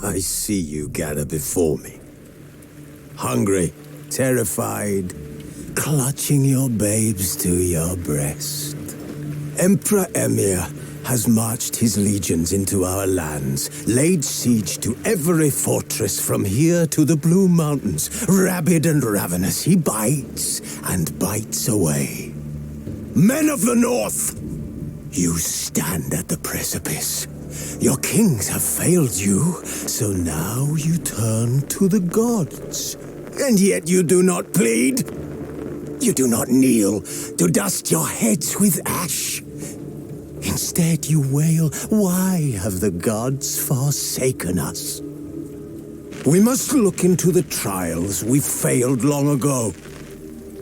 I see you gather before me. Hungry, terrified, clutching your babes to your breast. Emperor Emir has marched his legions into our lands, laid siege to every fortress from here to the Blue Mountains. Rabid and ravenous, he bites and bites away. Men of the North, you stand at the precipice. Your kings have failed you, so now you turn to the gods. And yet you do not plead. You do not kneel to dust your heads with ash. Instead you wail, why have the gods forsaken us? We must look into the trials we failed long ago.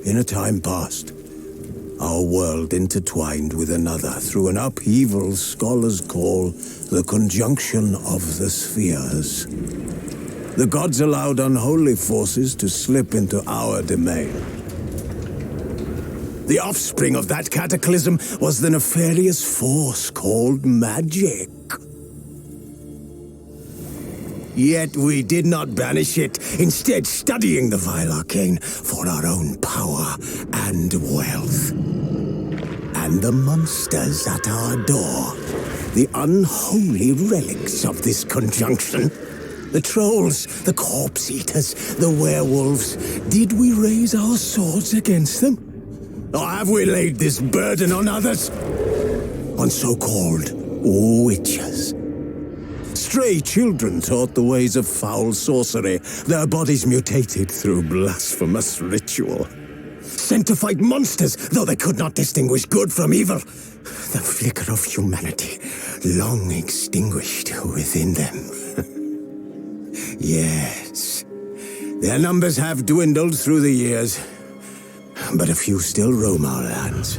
In a time past, our world intertwined with another through an upheaval scholars call the conjunction of the spheres. The gods allowed unholy forces to slip into our domain. The offspring of that cataclysm was the nefarious force called magic. Yet we did not banish it, instead studying the vile arcane for our own power and wealth. And the monsters at our door, the unholy relics of this conjunction, the trolls, the corpse-eaters, the werewolves, did we raise our swords against them? Or have we laid this burden on others? On so-called witches. Stray children taught the ways of foul sorcery, their bodies mutated through blasphemous ritual. Sent to fight monsters, though they could not distinguish good from evil. The flicker of humanity, long extinguished within them. Yes, their numbers have dwindled through the years, but a few still roam our lands,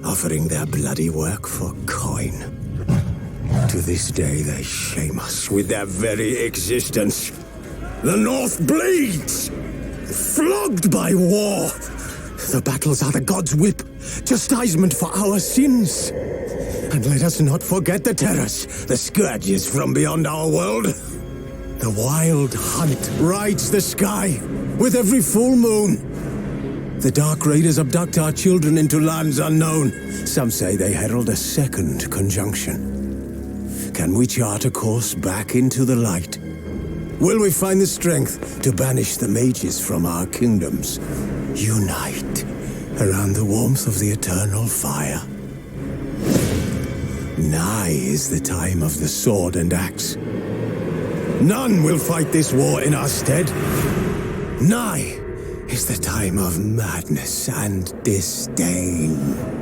offering their bloody work for coin. To this day, they shame us with their very existence. The North bleeds, flogged by war. The battles are the gods' whip, chastisement for our sins. And let us not forget the terrors, the scourges from beyond our world. The wild hunt rides the sky with every full moon. The Dark Raiders abduct our children into lands unknown. Some say they herald a second conjunction. Can we chart a course back into the light? Will we find the strength to banish the mages from our kingdoms? Unite around the warmth of the eternal fire. Nigh is the time of the sword and axe. None will fight this war in our stead. Nigh is the time of madness and disdain.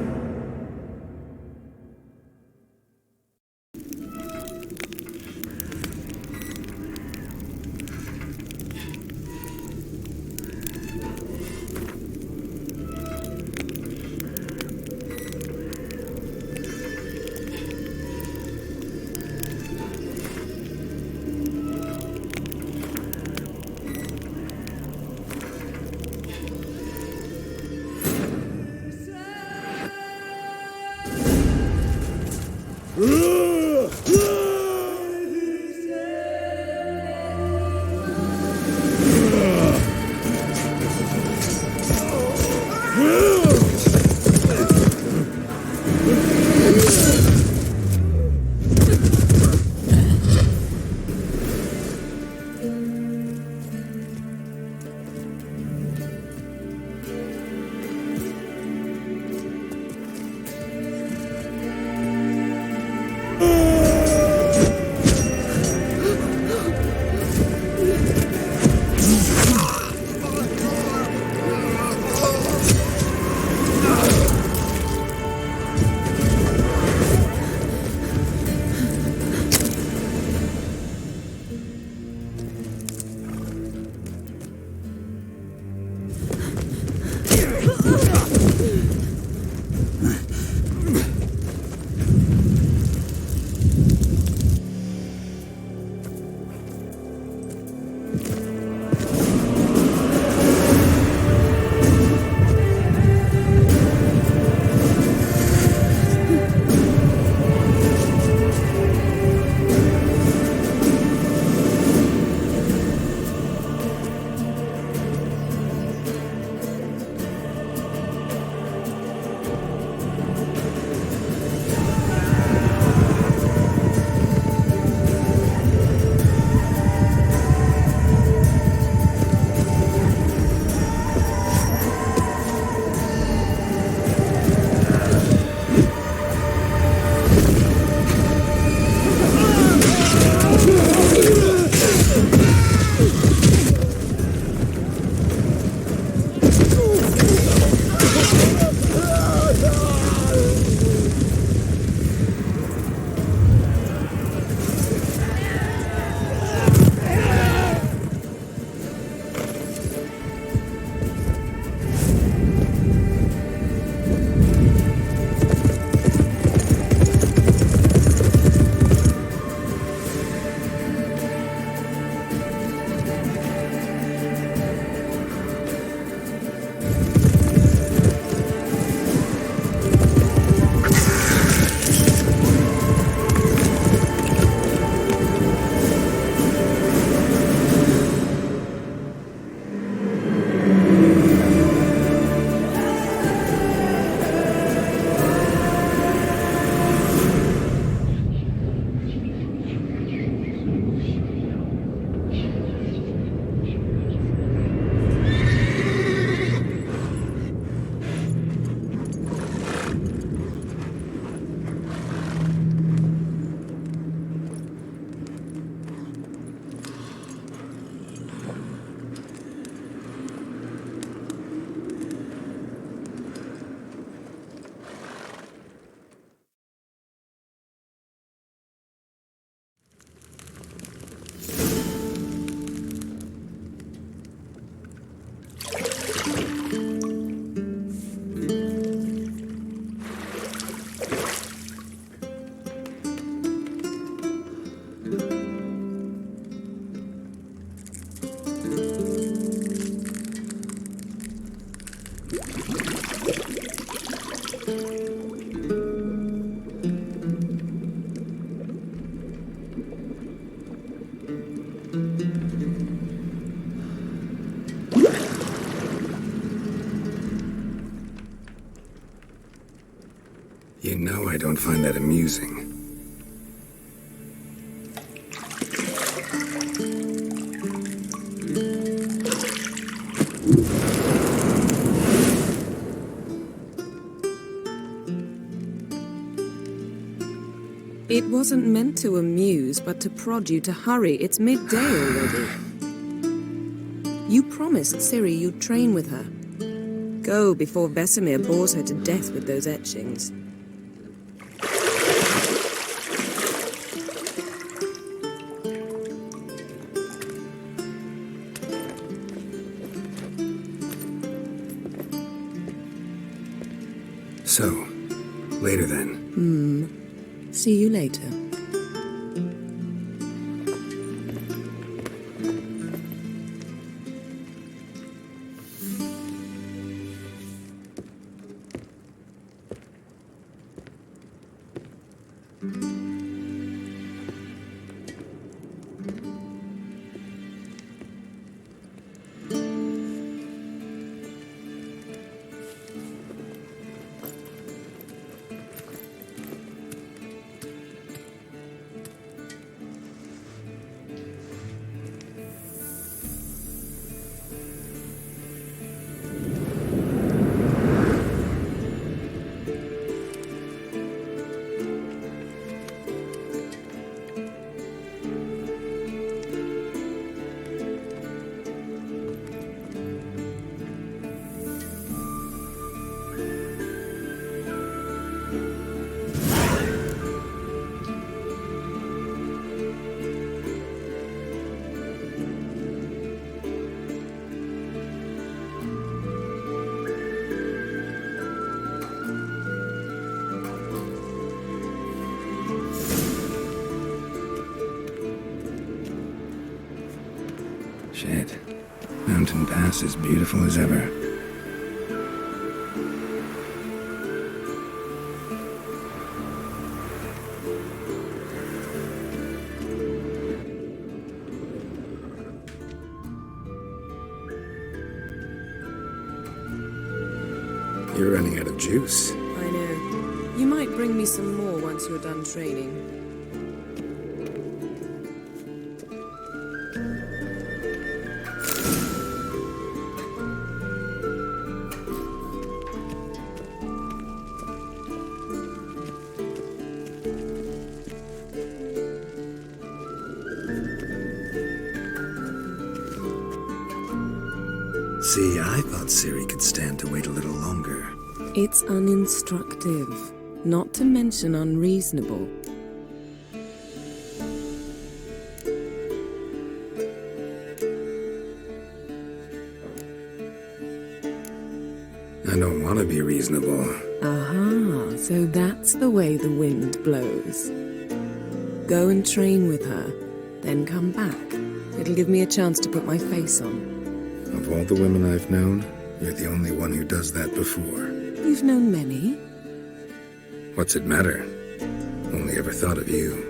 You know I don't find that amusing. It wasn't meant to amuse, but to prod you to hurry. It's midday already. You promised Ciri you'd train with her. Go before Vesemir bores her to death with those etchings. So, later then. See you later. Shit. Mountain Pass as beautiful as ever. You're running out of juice. I know. You might bring me some more once you're done training. See, I thought Ciri could stand to wait a little longer. It's uninstructive, not to mention unreasonable. I don't want to be reasonable. Aha, so that's the way the wind blows. Go and train with her, then come back. It'll give me a chance to put my face on. Of all the women I've known, you're the only one who does that before. You've known many. What's it matter? Only ever thought of you.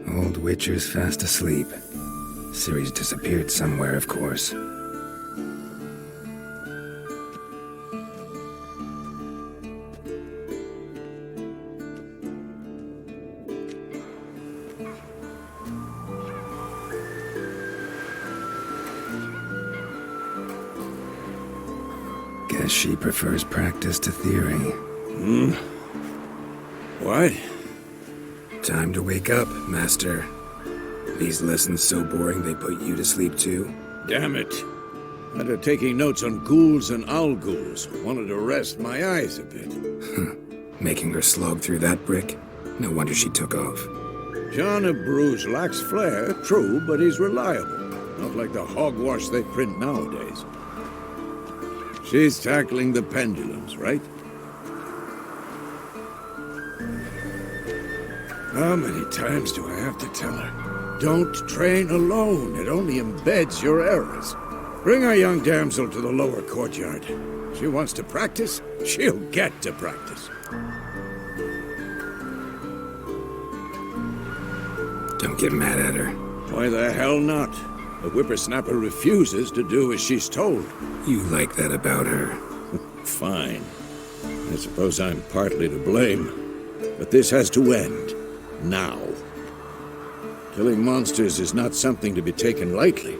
Old Witcher's fast asleep. Ciri's disappeared somewhere, of course. Guess she prefers practice to theory. What? Time to wake up, Master. These lessons so boring they put you to sleep too? Damn it. After taking notes on ghouls and owl ghouls, wanted to rest my eyes a bit. Making her slog through that brick? No wonder she took off. John of Bruges lacks flair, true, but he's reliable. Not like the hogwash they print nowadays. She's tackling the pendulums, right? How many times do I have to tell her? Don't train alone. It only embeds your errors. Bring our young damsel to the lower courtyard. She wants to practice, she'll get to practice. Don't get mad at her. Why the hell not? The whippersnapper refuses to do as she's told. You like that about her. Fine. I suppose I'm partly to blame. But this has to end. Now. Killing monsters is not something to be taken lightly.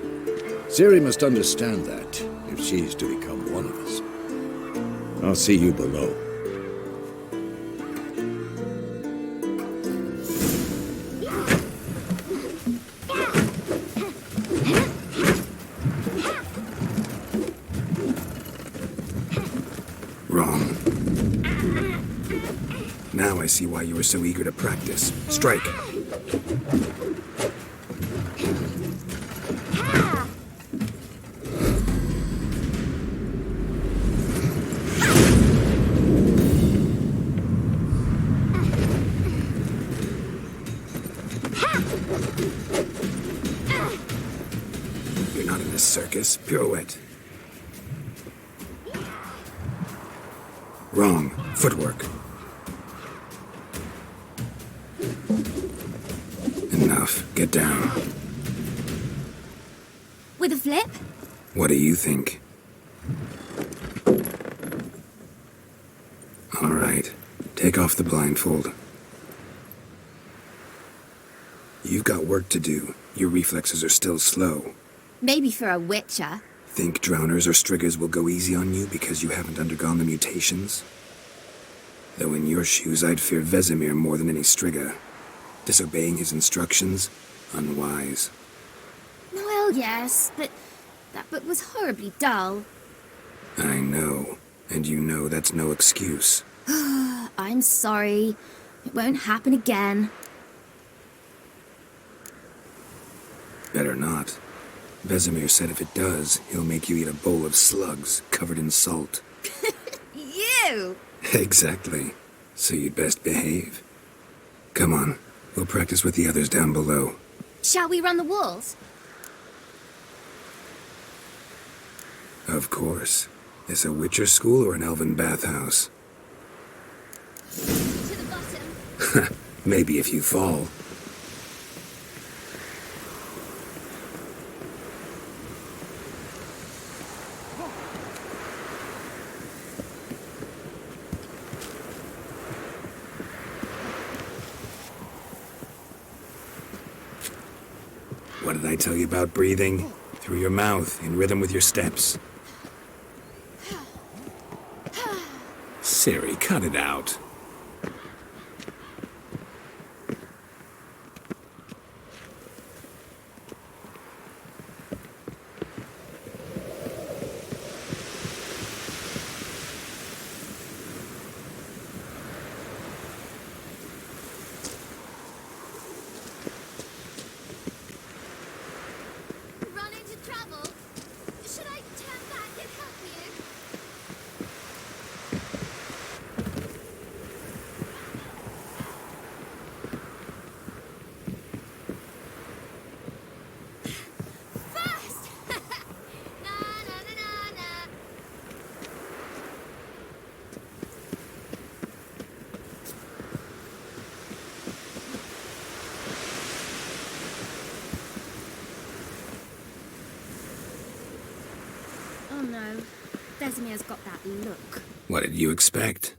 Ciri must understand that, if she's to become one of us. I'll see you below. Wrong. Now I see why you were so eager to practice. Strike. You're not in this circus. Pirouette. Wrong. Footwork. Enough. Get down. With a flip? What do you think? All right. Take off the blindfold. You've got work to do. Your reflexes are still slow. Maybe for a witcher. Think drowners or striggers will go easy on you because you haven't undergone the mutations? Though in your shoes, I'd fear Vesemir more than any strigger. Disobeying his instructions? Unwise. Well, yes, but that book was horribly dull. I know. And you know that's no excuse. I'm sorry. It won't happen again. Better not. Vesemir said if it does, he'll make you eat a bowl of slugs covered in salt. You! Exactly. So you'd best behave. Come on. We'll practice with the others down below. Shall we run the walls? Of course. Is a Witcher school or an elven bathhouse? To the bottom. Maybe if you fall. What did I tell you about breathing? Through your mouth, in rhythm with your steps. Ciri, cut it out. Run into trouble? Should I turn back and help you? Fast! Na na na na na. Oh no, Vesemir's got that look. What did you expect?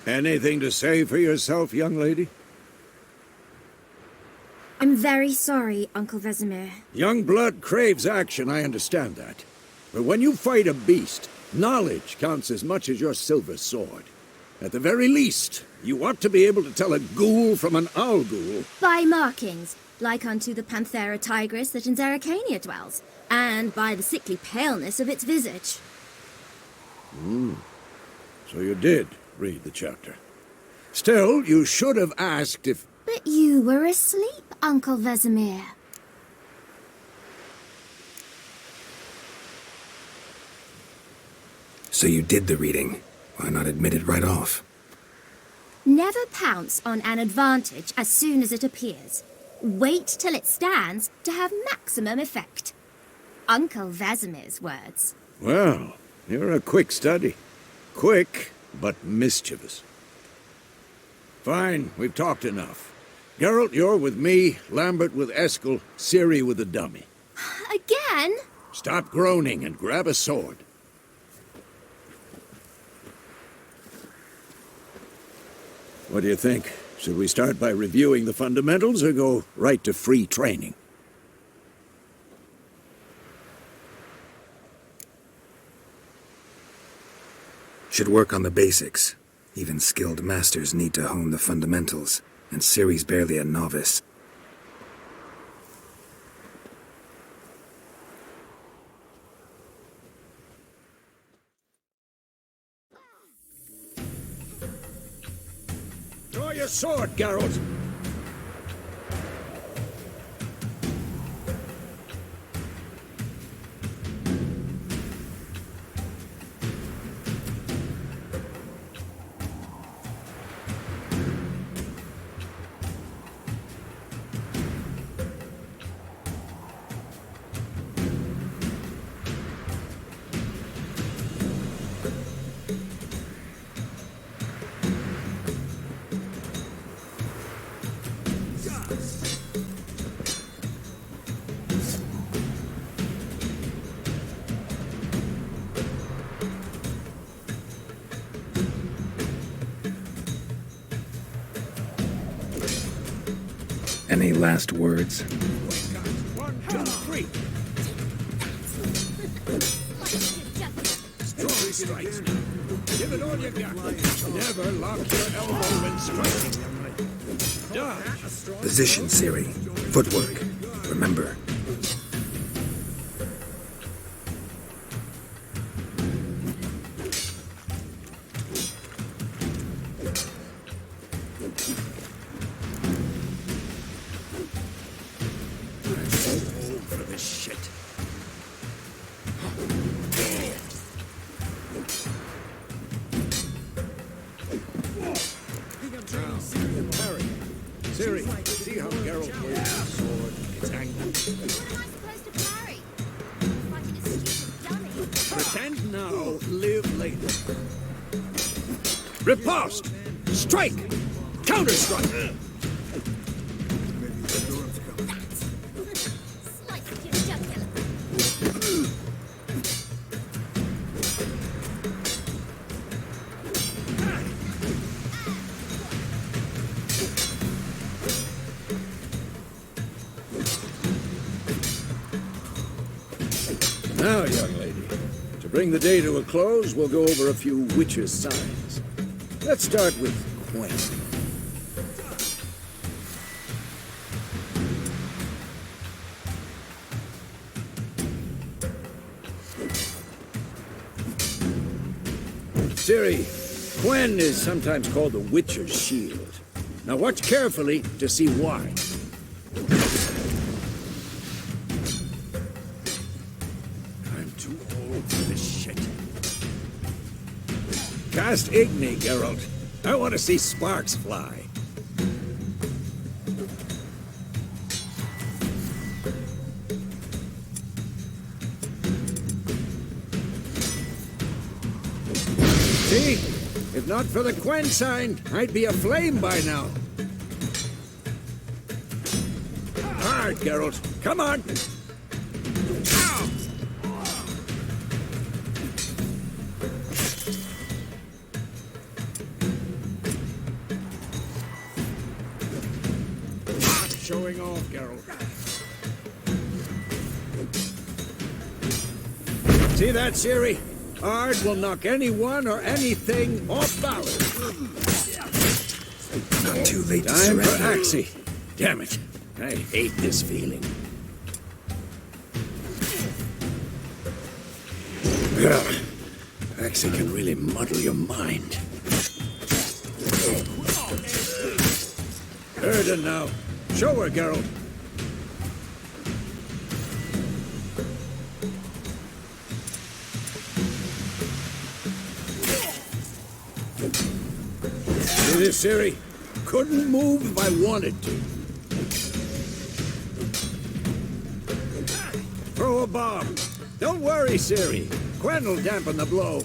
Anything to say for yourself, young lady? I'm very sorry, Uncle Vesemir. Young blood craves action, I understand that. But when you fight a beast, knowledge counts as much as your silver sword. At the very least, you ought to be able to tell a ghoul from an owl ghoul. By markings, like unto the Panthera tigris that in Zeracania dwells, and by the sickly paleness of its visage. So you did read the chapter. Still, you should have asked if... But you were asleep, Uncle Vesemir. So you did the reading. Why not admit it right off? Never pounce on an advantage as soon as it appears. Wait till it stands to have maximum effect. Uncle Vesemir's words. Well, you're a quick study. Quick, but mischievous. Fine, we've talked enough. Geralt, you're with me, Lambert with Eskel, Ciri with the dummy. Again? Stop groaning and grab a sword. What do you think? Should we start by reviewing the fundamentals or go right to free training? Should work on the basics. Even skilled masters need to hone the fundamentals, and Ciri's barely a novice. Draw your sword, Geralt! Any last words? 1, 2, 3. Strong strikes now. Give it all you got. Never lock your elbow when striking. Dodge. Position, Ciri. Footwork. Remember. Ciri, see how Geralt holds his sword? It's angled. What am I supposed to parry? Fighting a stupid dummy. Pretend now, live later. Riposte! Strike! Counter-strike! Slice of your jugular. Now, young lady, to bring the day to a close, we'll go over a few witches' signs. Let's start with Gwent. Ciri, Gwen is sometimes called the Witcher's Shield. Now watch carefully to see why. I'm too old for this shit. Cast Igni, Geralt. I want to see sparks fly. See? If not for the Gwent sign, I'd be aflame by now. Hard, Geralt. Come on. Ow! Not showing off, Geralt. See that, Ciri? Ard will knock anyone or anything off balance. too late to Time for surrender. Axie. Damn it. I hate this feeling. Axie can really muddle your mind. Erden now. Show her, Geralt. See this, Ciri? Couldn't move if I wanted to. Throw a bomb. Don't worry, Ciri. Gwent will dampen the blow.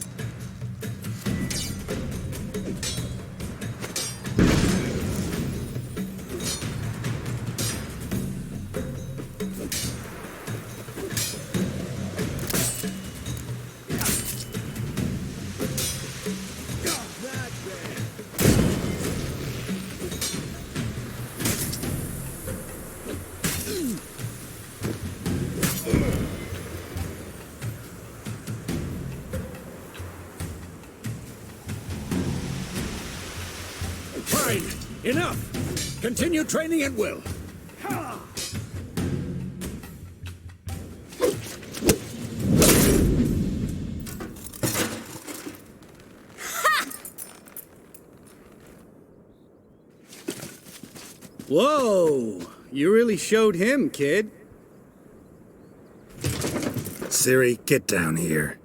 Fine. Enough. Continue training at will. Whoa! You really showed him, kid. Ciri, get down here.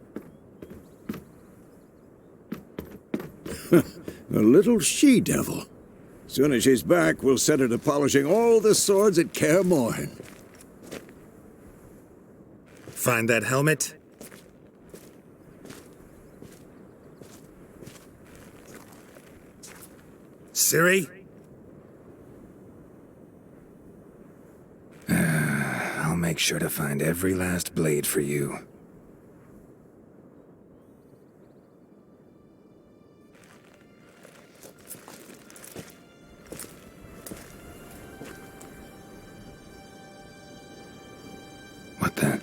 A little she-devil. Soon as she's back, we'll set her to polishing all the swords at Kaer Morhen. Find that helmet? Ciri? I'll make sure to find every last blade for you. What the?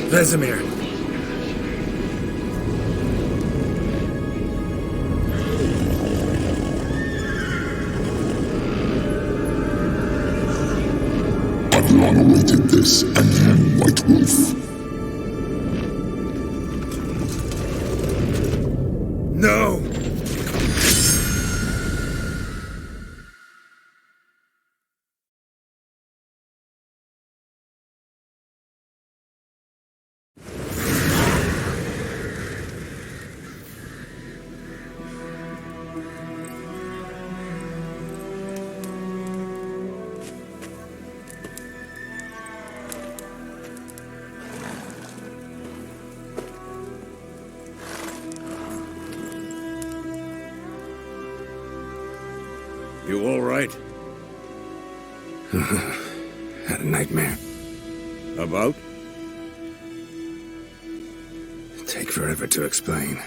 Vesemir! I've long awaited this, and then, White Wolf. No! You all right? Had a nightmare. About? Take forever to explain.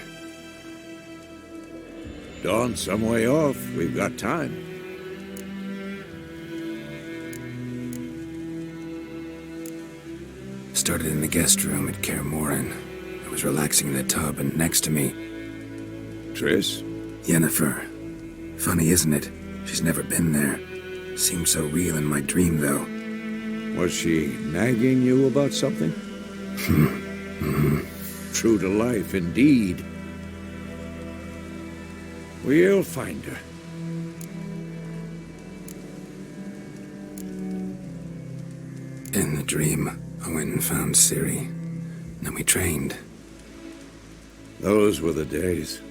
Dawn's some way off. We've got time. Started in the guest room at Kaer Morhen. I was relaxing in the tub, and next to me, Triss? Yennefer. Funny, isn't it? She's never been there. Seemed so real in my dream, though. Was she nagging you about something? True to life, indeed. We'll find her. In the dream, I went and found Ciri. Then we trained. Those were the days.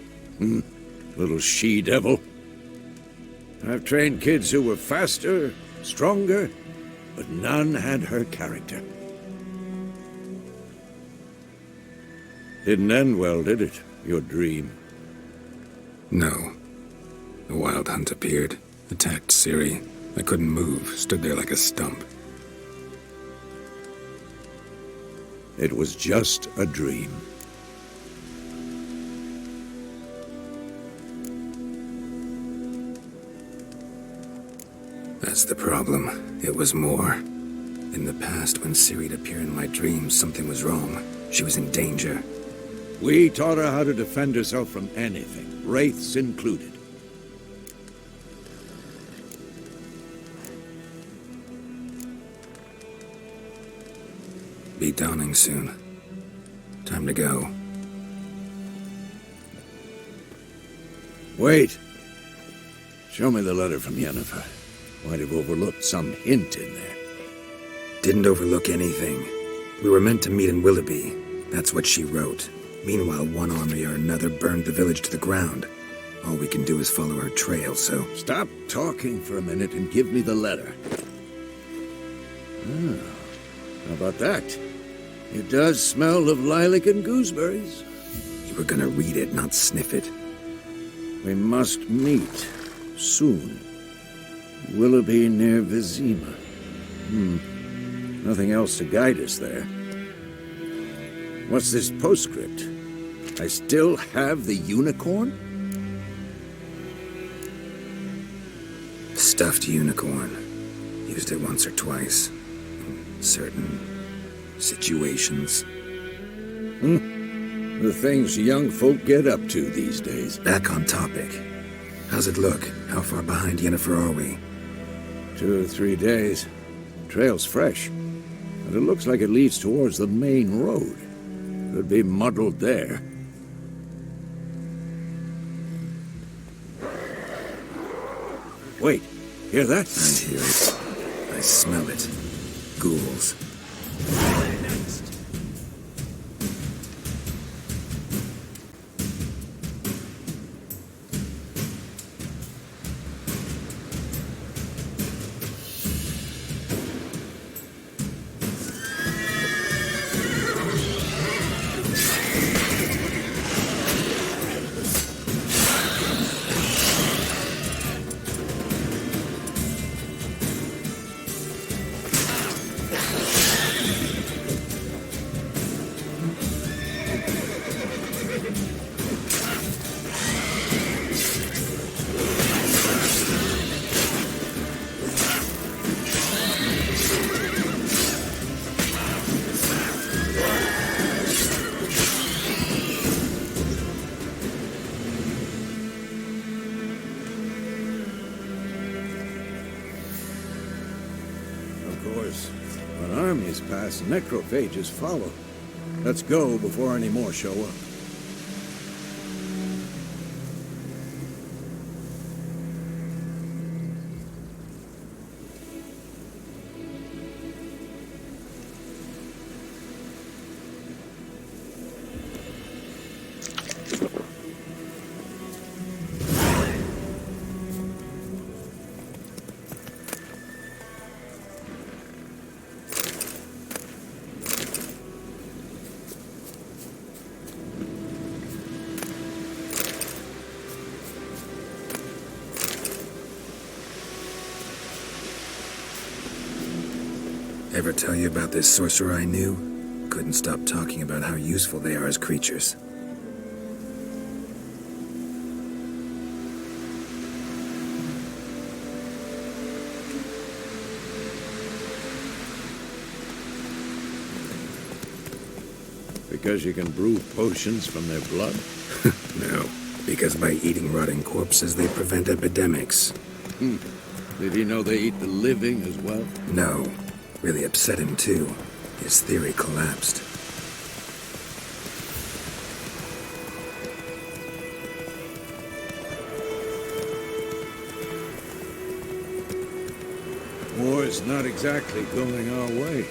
Little she-devil. I've trained kids who were faster, stronger, but none had her character. Didn't end well, did it? Your dream? No. The Wild Hunt appeared, attacked Ciri. I couldn't move, stood there like a stump. It was just a dream. That's the problem. It was more. In the past, when Ciri'd appear in my dreams, something was wrong. She was in danger. We taught her how to defend herself from anything, wraiths included. Be dawning soon. Time to go. Wait. Show me the letter from Yennefer. Might have overlooked some hint in there. Didn't overlook anything. We were meant to meet in Willoughby. That's what she wrote. Meanwhile, one army or another burned the village to the ground. All we can do is follow her trail, so... Stop talking for a minute and give me the letter. Ah, how about that? It does smell of lilac and gooseberries. You were gonna read it, not sniff it. We must meet. Soon. Willoughby near Vizima. Nothing else to guide us there. What's this postscript? I still have the unicorn? Stuffed unicorn. Used it once or twice. In certain situations. The things young folk get up to these days. Back on topic. How's it look? How far behind Yennefer are we? 2 or 3 days. Trail's fresh. But it looks like it leads towards the main road. Could be muddled there. Wait, hear that? I hear it. I smell it. Ghouls. When armies pass, necrophages follow. Let's go before any more show up. Ever tell you about this sorcerer I knew? Couldn't stop talking about how useful they are as creatures. Because you can brew potions from their blood? No, because by eating rotting corpses, they prevent epidemics. Did he know they eat the living as well? No. Really upset him, too. His theory collapsed. War's not exactly going our way.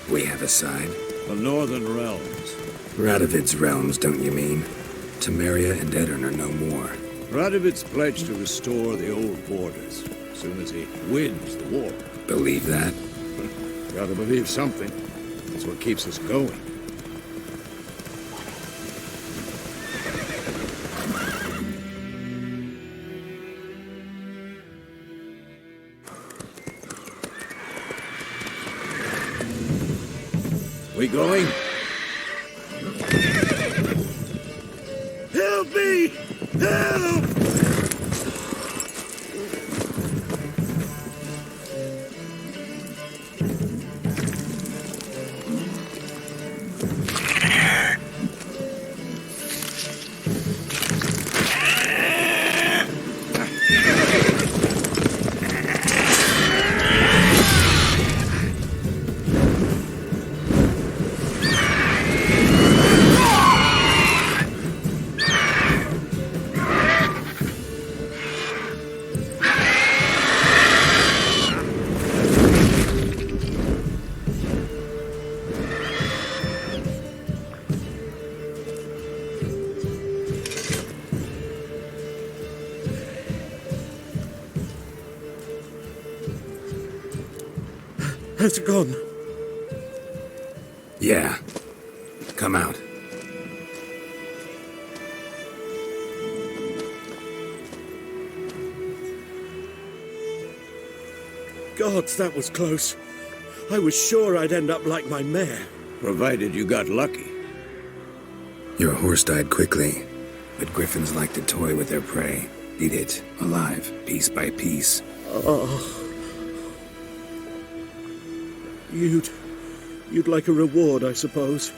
We have a side. The Northern Realms. Radovid's realms, don't you mean? Temeria and Edirn are no more. Radovid's pledged to restore the old borders as soon as he wins the war. Believe that? Gotta believe something. That's what keeps us going. We going? Help me! Help! Has it gone? Yeah. Come out. Gods, that was close. I was sure I'd end up like my mare. Provided you got lucky. Your horse died quickly, but griffins like to toy with their prey. Eat it, alive, piece by piece. Oh. You'd like a reward, I suppose.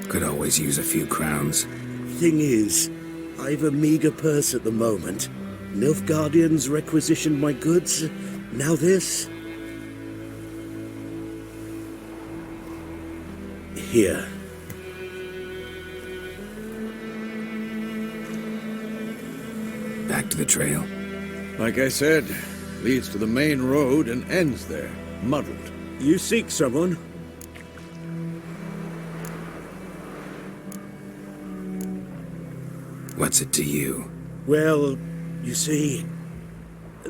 Could always use a few crowns. Thing is, I've a meager purse at the moment. Nilfgaardians requisitioned my goods. Now this. Here. Back to the trail. Like I said, leads to the main road and ends there, muddled. You seek someone? What's it to you? Well, you see,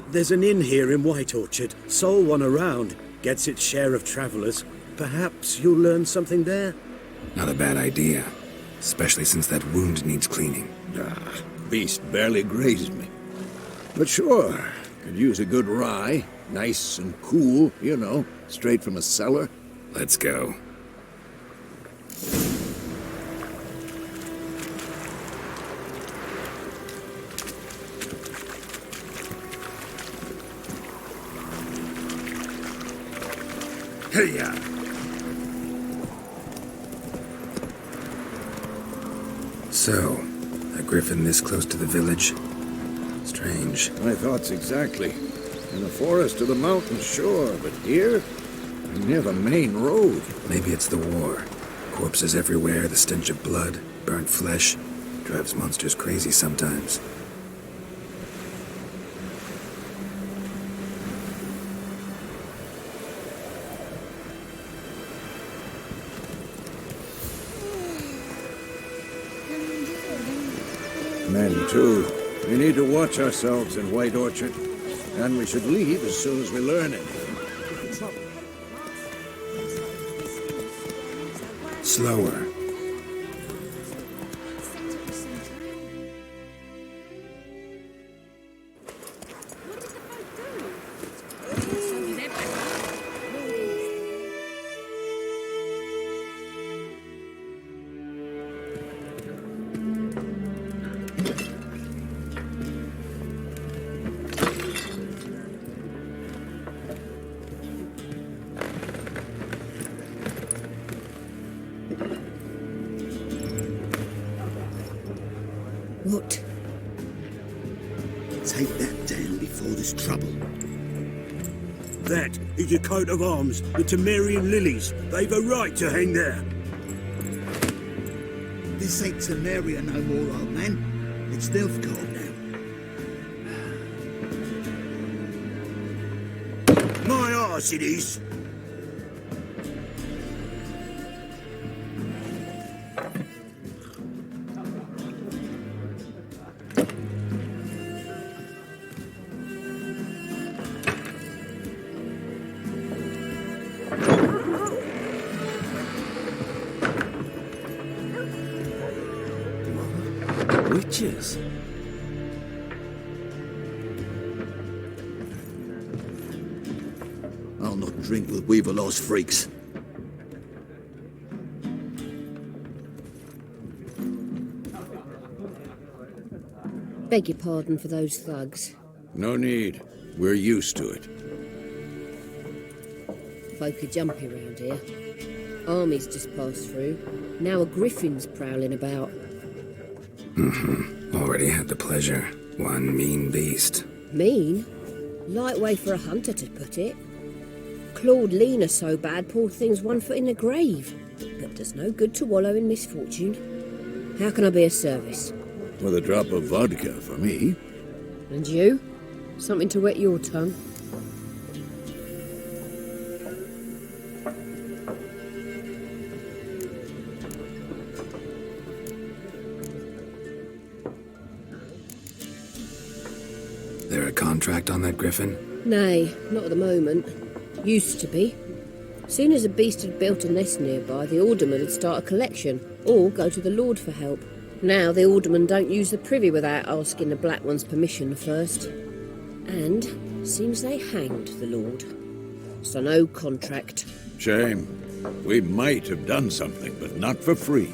there's an inn here in White Orchard. Sole one around. Gets its share of travelers. Perhaps you'll learn something there? Not a bad idea. Especially since that wound needs cleaning. Beast barely grazed me. But sure, could use a good rye. Nice and cool, you know, straight from a cellar. Let's go. Hey-ya! So, a griffin this close to the village? Strange. My thoughts exactly. In the forest or the mountains, sure, but here? Near the main road. Maybe it's the war. Corpses everywhere, the stench of blood, burnt flesh. Drives monsters crazy sometimes. Men, too. We need to watch ourselves in White Orchard. And we should leave as soon as we learn anything. Slower. What? Take that down before there's trouble. That is a coat of arms, the Temerian lilies. They've a right to hang there. This ain't Temeria no more, old man. It's Nilfgaard now. My arse it is. Witches? I'll not drink with Weaverlaw's freaks. Beg your pardon for those thugs. No need. We're used to it. Folk are jumpy around here. Armies just passed through. Now a griffin's prowling about. Already had the pleasure. One mean beast. Mean? Light way for a hunter to put it. Clawed Lena so bad, poor thing's 1 foot in the grave. But does no good to wallow in misfortune. How can I be of service? With a drop of vodka for me. And you? Something to wet your tongue? There a contract on that griffin? Nay, not at the moment. Used to be. Soon as a beast had built a nest nearby, the alderman would start a collection, or go to the Lord for help. Now the aldermen don't use the privy without asking the Black One's permission first. And seems they hanged the Lord. So no contract. Shame. We might have done something, but not for free.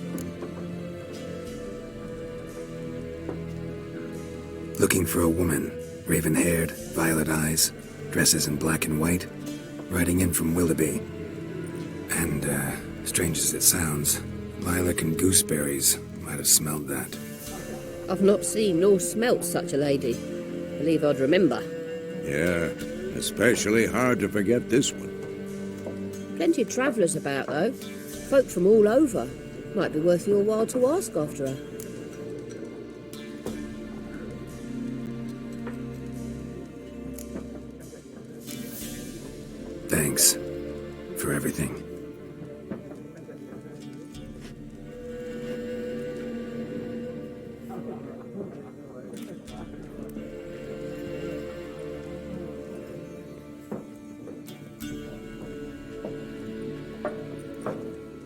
Looking for a woman. Raven-haired, violet eyes, dresses in black and white. Riding in from Willoughby. And, strange as it sounds, lilac and gooseberries might have smelled that. I've not seen nor smelt such a lady. Believe I'd remember. Yeah, especially hard to forget this one. Plenty of travellers about, though. Folk from all over. Might be worth your while to ask after her. Thanks for everything.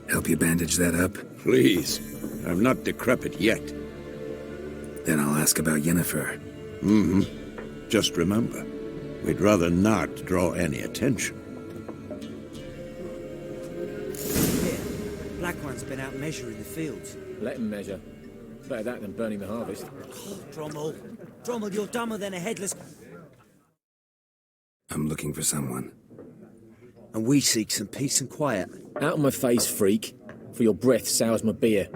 Help you bandage that up? Please. I'm not decrepit yet. Then I'll ask about Yennefer. Mm-hmm. Just remember, we'd rather not draw any attention. Black One's been out measuring the fields. Let him measure. Better that than burning the harvest. Oh, Drommel. Drommel, you're dumber than a headless... I'm looking for someone. And we seek some peace and quiet. Out of my face, freak. For your breath sours my beer.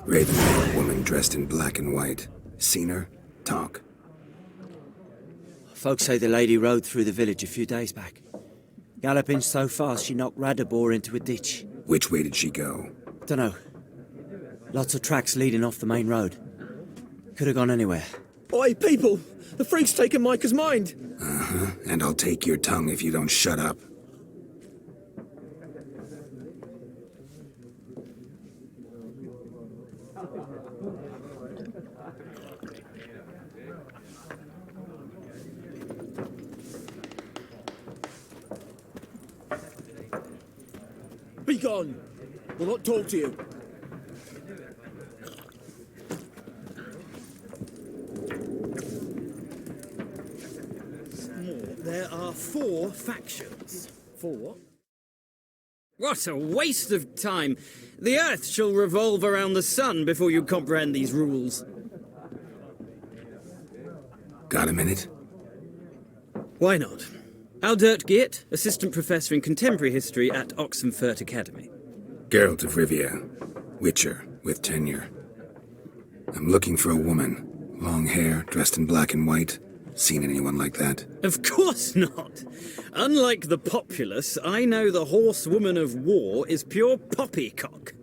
Raven-haired woman dressed in black and white. Seen her? Talk. Folks say the lady rode through the village a few days back. Galloping so fast she knocked Radabor into a ditch. Which way did she go? Dunno. Lots of tracks leading off the main road. Could have gone anywhere. Oi, people! The freak's taken Micah's mind! Uh-huh. And I'll take your tongue if you don't shut up. Be gone! We'll not talk to you. There are 4 factions. 4? What a waste of time! The Earth shall revolve around the sun before you comprehend these rules. Got a minute? Why not? Aldert Geert, Assistant Professor in Contemporary History at Oxenfurt Academy. Geralt of Rivia. Witcher, with tenure. I'm looking for a woman. Long hair, dressed in black and white. Seen anyone like that? Of course not! Unlike the populace, I know the horsewoman of war is pure poppycock.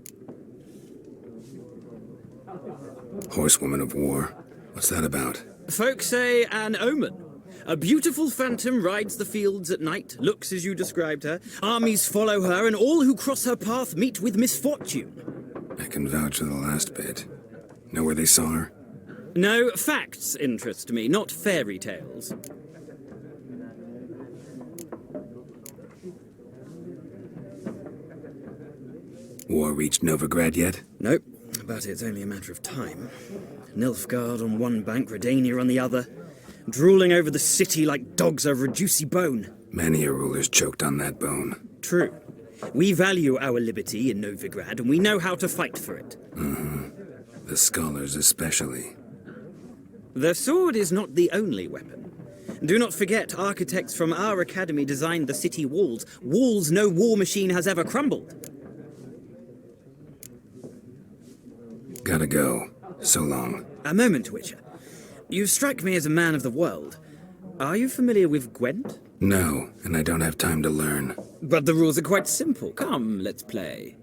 Horsewoman of war? What's that about? Folk say an omen. A beautiful phantom rides the fields at night, looks as you described her. Armies follow her, and all who cross her path meet with misfortune. I can vouch for the last bit. Know where they saw her? No, facts interest me, not fairy tales. War reached Novigrad yet? Nope, but it's only a matter of time. Nilfgaard on one bank, Redania on the other. Drooling over the city like dogs over a juicy bone. Many a ruler's choked on that bone. True. We value our liberty in Novigrad, and we know how to fight for it. Mm-hmm. The scholars especially. The sword is not the only weapon. Do not forget, architects from our academy designed the city walls. Walls no war machine has ever crumbled. Gotta go. So long. A moment, Witcher. You strike me as a man of the world. Are you familiar with Gwent? No, and I don't have time to learn. But the rules are quite simple. Come, let's play.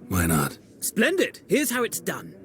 Why not? Splendid! Here's how it's done.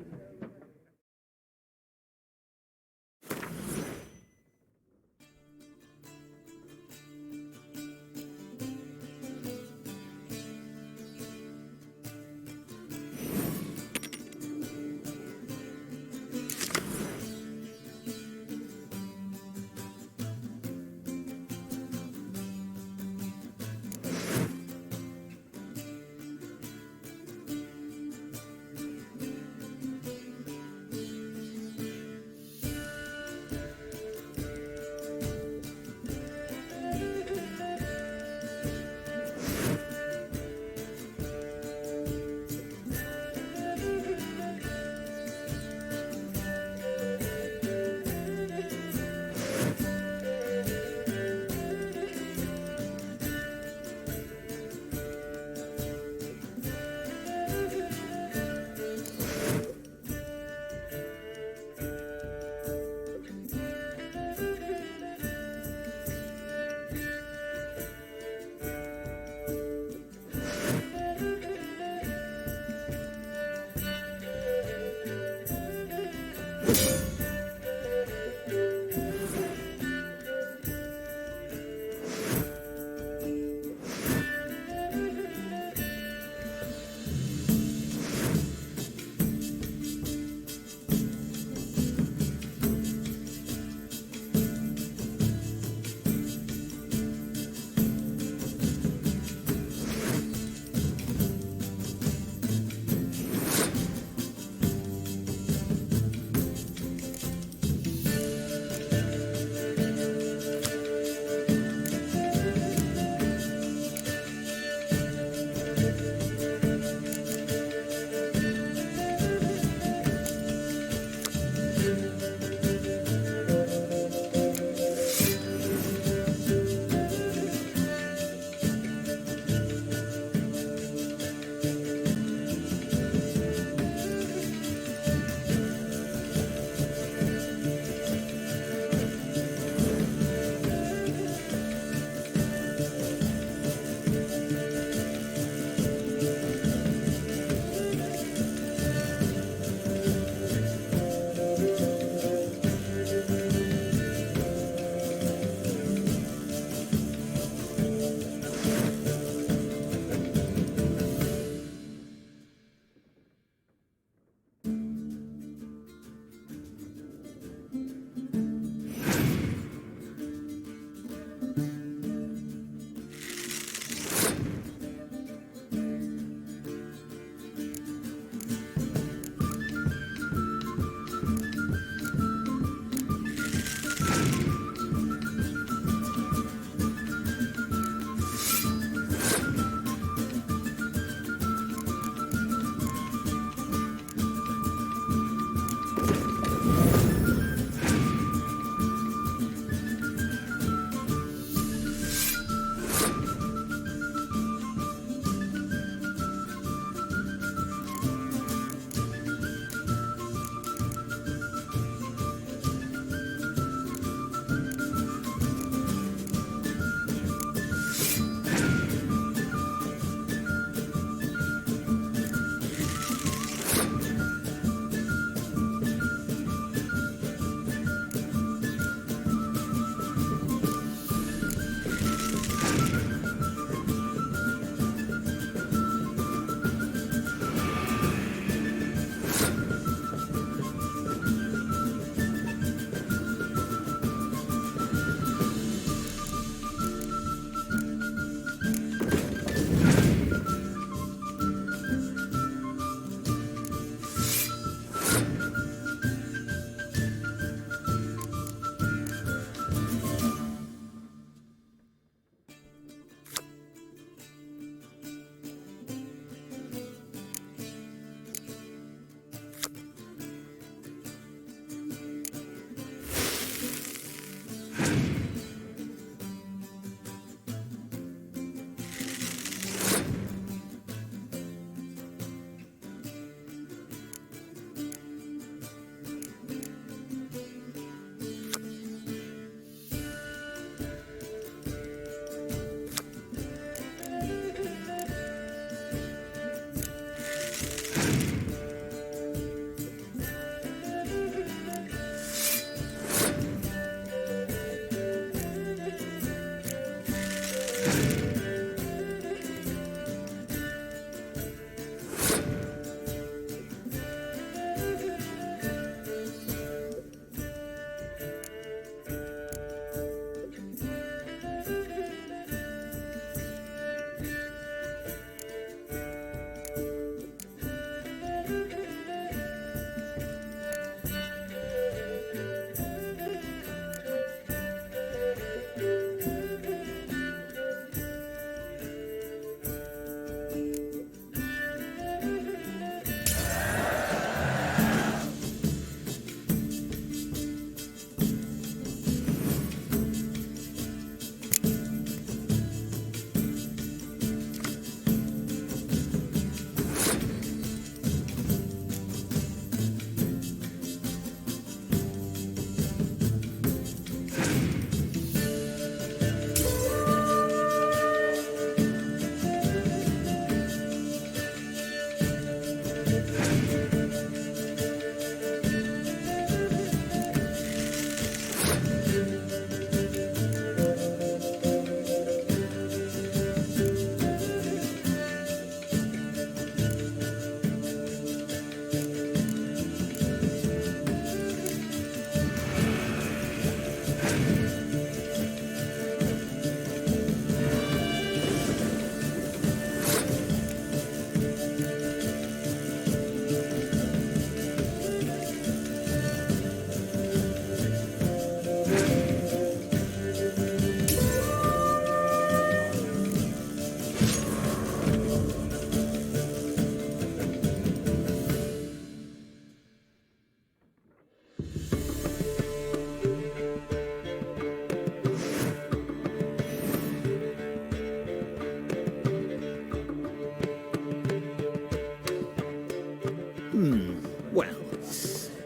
Well,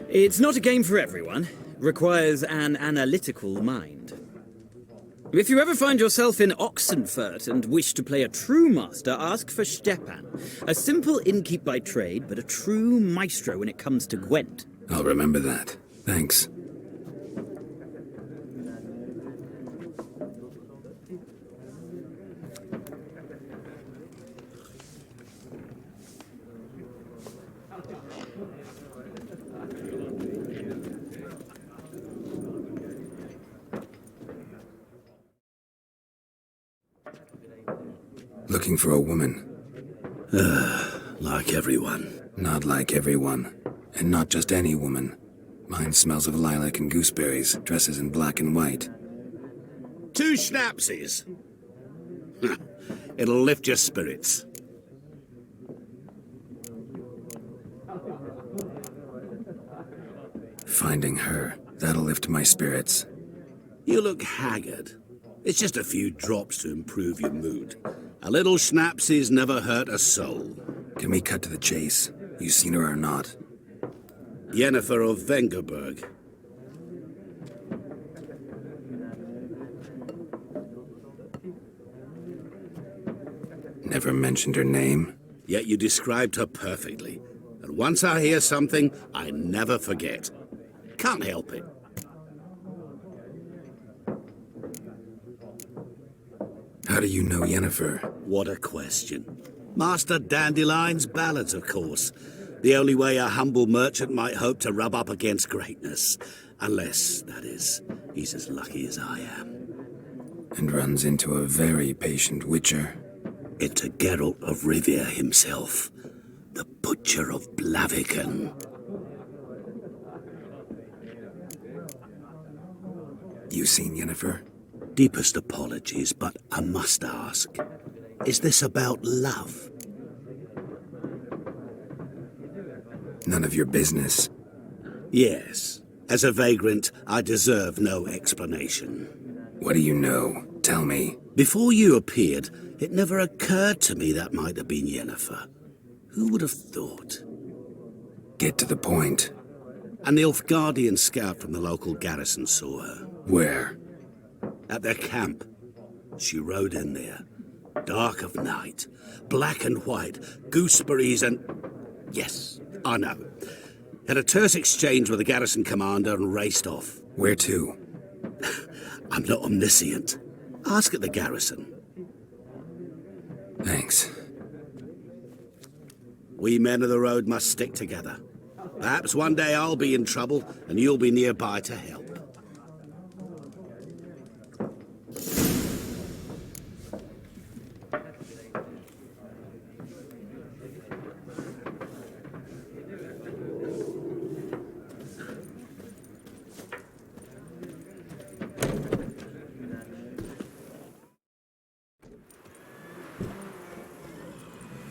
it's not a game for everyone. Requires an analytical mind. If you ever find yourself in Oxenfurt and wish to play a true master, ask for Stepan. A simple innkeep by trade, but a true maestro when it comes to Gwent. I'll remember that. Thanks. Looking for a woman. Like everyone. Not like everyone. And not just any woman. Mine smells of lilac and gooseberries, dresses in black and white. 2 schnapsies. It'll lift your spirits. Finding her, that'll lift my spirits. You look haggard. It's just a few drops to improve your mood. A little schnapsies never hurt a soul. Can we cut to the chase? You seen her or not? Yennefer of Vengerberg. Never mentioned her name. Yet you described her perfectly. And once I hear something, I never forget. Can't help it. How do you know Yennefer? What a question. Master Dandelion's ballads, of course. The only way a humble merchant might hope to rub up against greatness. Unless, that is, he's as lucky as I am. And runs into a very patient witcher. Into Geralt of Rivia himself. The Butcher of Blaviken. You seen Yennefer? Deepest apologies, but I must ask. Is this about love? None of your business. Yes. As a vagrant, I deserve no explanation. What do you know? Tell me. Before you appeared, it never occurred to me that might have been Yennefer. Who would have thought? Get to the point. An Nilfgaardian scout from the local garrison saw her. Where? At their camp. She rode in there. Dark of night. Black and white. Gooseberries and... Yes, I know. Had a terse exchange with the garrison commander and raced off. Where to? I'm not omniscient. Ask at the garrison. Thanks. We men of the road must stick together. Perhaps one day I'll be in trouble and you'll be nearby to help.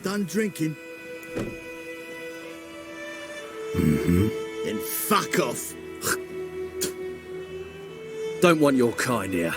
Done drinking? Then fuck off. Don't want your kind here.